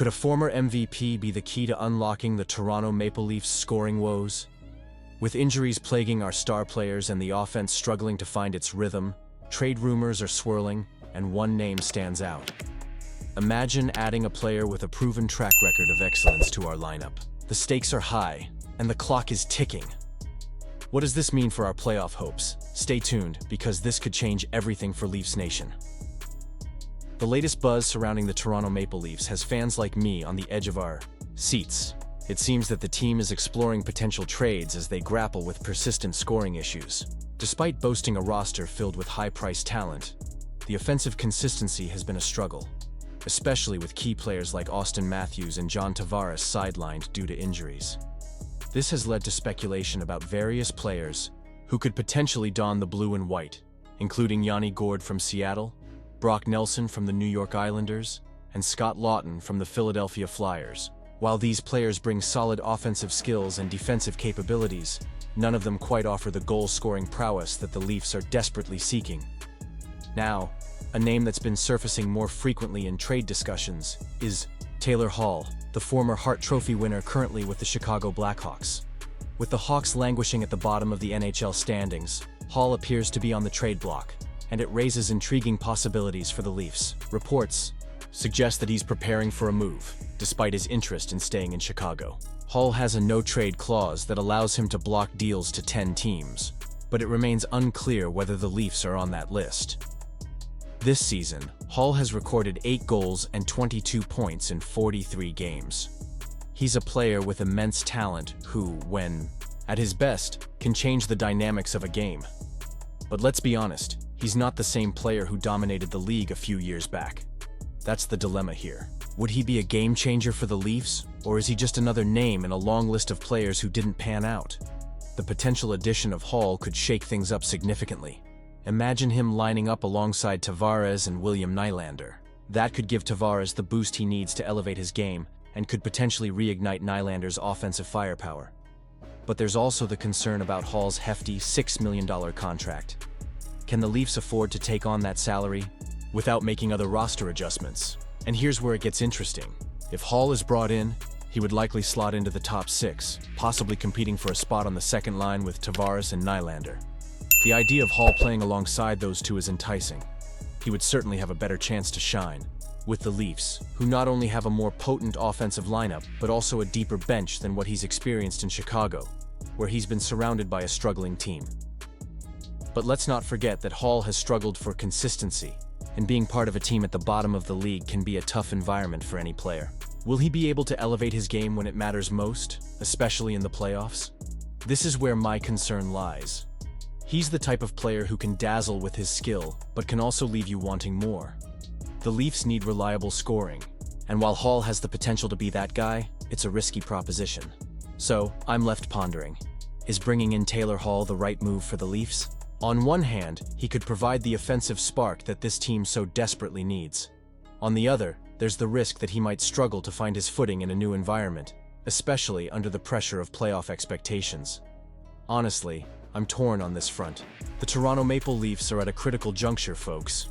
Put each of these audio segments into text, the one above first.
Could a former MVP be the key to unlocking the Toronto Maple Leafs' scoring woes? With injuries plaguing our star players and the offense struggling to find its rhythm, trade rumors are swirling, and one name stands out. Imagine adding a player with a proven track record of excellence to our lineup. The stakes are high, and the clock is ticking. What does this mean for our playoff hopes? Stay tuned, because this could change everything for Leafs Nation. The latest buzz surrounding the Toronto Maple Leafs has fans like me on the edge of our seats. It seems that the team is exploring potential trades as they grapple with persistent scoring issues. Despite boasting a roster filled with high-priced talent, the offensive consistency has been a struggle, especially with key players like Auston Matthews and John Tavares sidelined due to injuries. This has led to speculation about various players who could potentially don the blue and white, including Yanni Gourde from Seattle, Brock Nelson from the New York Islanders, and Scott Laughton from the Philadelphia Flyers. While these players bring solid offensive skills and defensive capabilities, none of them quite offer the goal-scoring prowess that the Leafs are desperately seeking. Now, a name that's been surfacing more frequently in trade discussions is Taylor Hall, the former Hart Trophy winner currently with the Chicago Blackhawks. With the Hawks languishing at the bottom of the NHL standings, Hall appears to be on the trade block, and it raises intriguing possibilities for the Leafs. Reports suggest that he's preparing for a move, despite his interest in staying in Chicago. Hall has a no-trade clause that allows him to block deals to 10 teams, but it remains unclear whether the Leafs are on that list. This season, Hall has recorded 8 goals and 22 points in 43 games. He's a player with immense talent who, when at his best, can change the dynamics of a game. But let's be honest, he's not the same player who dominated the league a few years back. That's the dilemma here. Would he be a game changer for the Leafs, or is he just another name in a long list of players who didn't pan out? The potential addition of Hall could shake things up significantly. Imagine him lining up alongside Tavares and William Nylander. That could give Tavares the boost he needs to elevate his game, and could potentially reignite Nylander's offensive firepower. But there's also the concern about Hall's hefty $6 million contract. Can the Leafs afford to take on that salary without making other roster adjustments? And here's where it gets interesting. If Hall is brought in, he would likely slot into the top 6, possibly competing for a spot on the second line with Tavares and Nylander. The idea of Hall playing alongside those two is enticing. He would certainly have a better chance to shine with the Leafs, who not only have a more potent offensive lineup, but also a deeper bench than what he's experienced in Chicago, where he's been surrounded by a struggling team. But let's not forget that Hall has struggled for consistency, and being part of a team at the bottom of the league can be a tough environment for any player. Will he be able to elevate his game when it matters most, especially in the playoffs? This is where my concern lies. He's the type of player who can dazzle with his skill, but can also leave you wanting more. The Leafs need reliable scoring, and while Hall has the potential to be that guy, it's a risky proposition. So, I'm left pondering. Is bringing in Taylor Hall the right move for the Leafs? On one hand, he could provide the offensive spark that this team so desperately needs. On the other, there's the risk that he might struggle to find his footing in a new environment, especially under the pressure of playoff expectations. Honestly, I'm torn on this front. The Toronto Maple Leafs are at a critical juncture, folks.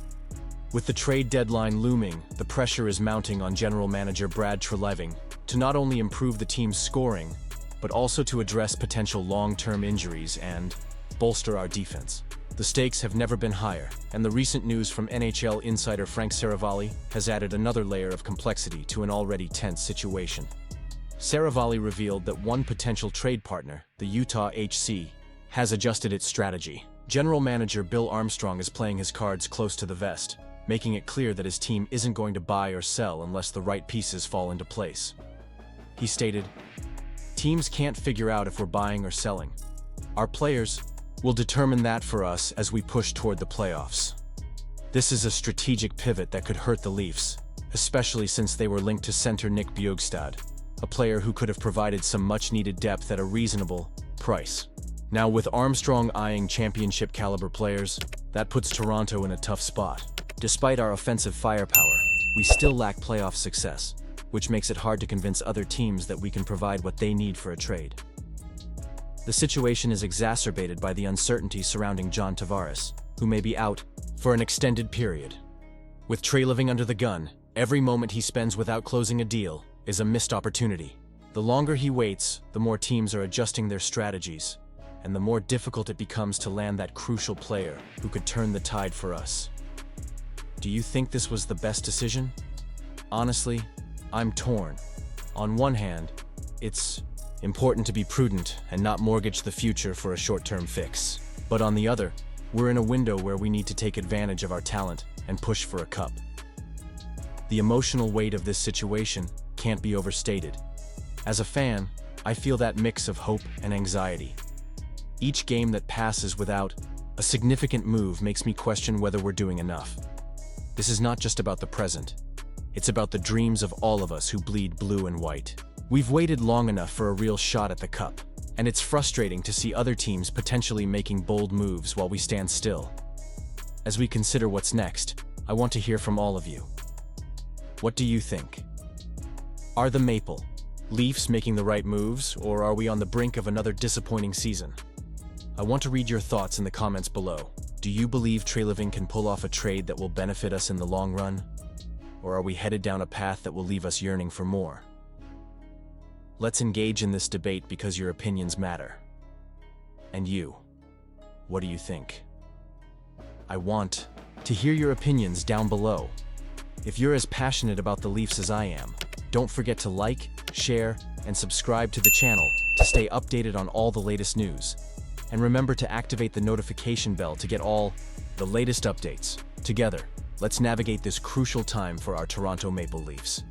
With the trade deadline looming, the pressure is mounting on general manager Brad Treliving to not only improve the team's scoring, but also to address potential long-term injuries and bolster our defense. The stakes have never been higher, and the recent news from NHL insider Frank Seravalli has added another layer of complexity to an already tense situation. Seravalli revealed that one potential trade partner, the Utah HC, has adjusted its strategy. General manager Bill Armstrong is playing his cards close to the vest, making it clear that his team isn't going to buy or sell unless the right pieces fall into place. He stated, "Teams can't figure out if we're buying or selling. Our players will determine that for us as we push toward the playoffs." This is a strategic pivot that could hurt the Leafs, especially since they were linked to center Nick Bjugstad, a player who could have provided some much-needed depth at a reasonable price. Now, with Armstrong eyeing championship-caliber players, that puts Toronto in a tough spot. Despite our offensive firepower, we still lack playoff success, which makes it hard to convince other teams that we can provide what they need for a trade. The situation is exacerbated by the uncertainty surrounding John Tavares, who may be out for an extended period. With Treliving under the gun, Every moment he spends without closing a deal is a missed opportunity. The longer he waits, the more teams are adjusting their strategies, and the more difficult it becomes to land that crucial player who could turn the tide for us. Do you think this was the best decision? Honestly, I'm torn. On one hand, it's important to be prudent and not mortgage the future for a short-term fix. But on the other, we're in a window where we need to take advantage of our talent and push for a cup. The emotional weight of this situation can't be overstated. As a fan, I feel that mix of hope and anxiety. Each game that passes without a significant move makes me question whether we're doing enough. This is not just about the present. It's about the dreams of all of us who bleed blue and white. We've waited long enough for a real shot at the cup, and it's frustrating to see other teams potentially making bold moves while we stand still. As we consider what's next, I want to hear from all of you. What do you think? Are the Maple Leafs making the right moves, or are we on the brink of another disappointing season? I want to read your thoughts in the comments below. Do you believe Treliving can pull off a trade that will benefit us in the long run? Or are we headed down a path that will leave us yearning for more? Let's engage in this debate because your opinions matter. And you, what do you think? I want to hear your opinions down below. If you're as passionate about the Leafs as I am, don't forget to like, share, and subscribe to the channel to stay updated on all the latest news. And remember to activate the notification bell to get all the latest updates. Together, let's navigate this crucial time for our Toronto Maple Leafs.